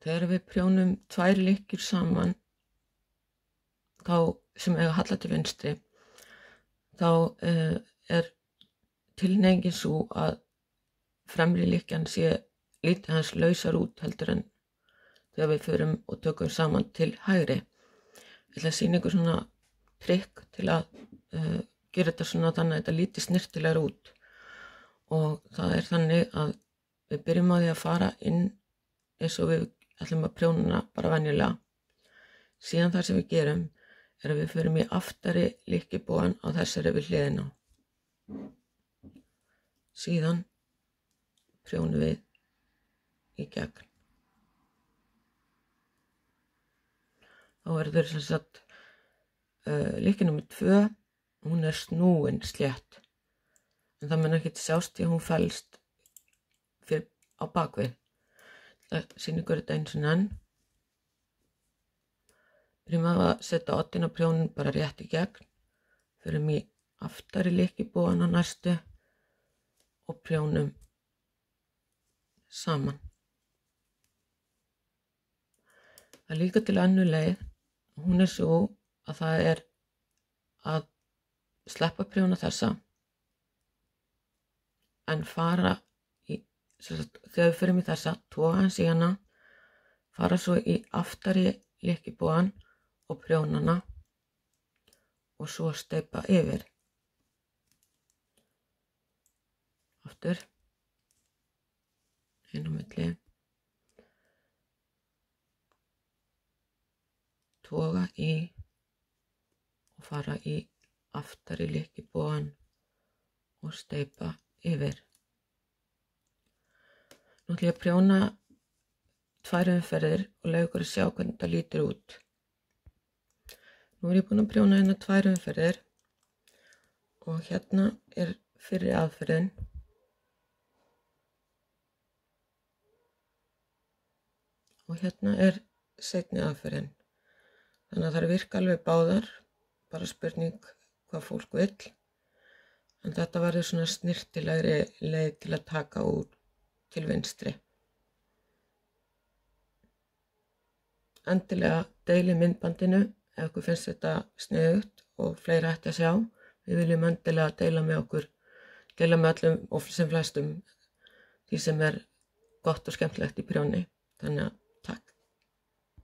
Þegar við prjónum 2 lykkjur saman, þá sem eiga halla til vinstri, þá er tilhneigingin sú að fremri lykkjan sé lítið hans lausar út heldur en þegar við förum og tökum saman til hægri. Ég ætla að sýna ykkur svona trikk til að gera þetta svona þannig að þetta líti snyrtilegar út. Og það er þannig að við byrjum á því að fara inn eins og við ætlum að prjóna bara venjulega. Síðan það sem við gerum er að við förum í aftari lykkjubógan á þessari við hliðina. Síðan prjónum við í gegn. Þá verður sem sagt lykkja númer 2, hún er snúin slétt. En það mun ekki sjást því að hún fellst á bakvið. Það sýnir ykkur þetta eins og enn. Byrjum að setja oddinn á prjónin bara rétt í gegn. Förum í aftari lykkjubógan á næstu og prjónum saman. Það er líka til önnur leið. Hún er svo að það er að sleppa prjóna þessa en fara í, þegar við förum í þessa, toga hans í hana, fara svo í aftari lykkjubógan og prjóna hana og svo steypa yfir. Aftur, inn á milli, toga í og fara í aftari lykkjubógan og steypa yfir. Nú ætlum ég að prjóna 2 umferðir og leyfa ykkur að sjá hvernig þetta lítur út. Nú er ég búin að prjóna hérna 2 umferðir og hérna er fyrri aðferðin. Og hérna er seinni aðferðin. Þannig að það virka alveg báðar, bara spurning hvað fólk vill. En þetta verður svona snyrtilegri leið til að taka úr til vinstri. Endilega deili myndbandinu ef ykkur finnst þetta sniðugt og fleira ætti að sjá. Við viljum endilega deila með öllum og sem flestum því sem er gott og skemmtilegt í prjóni. Þannig að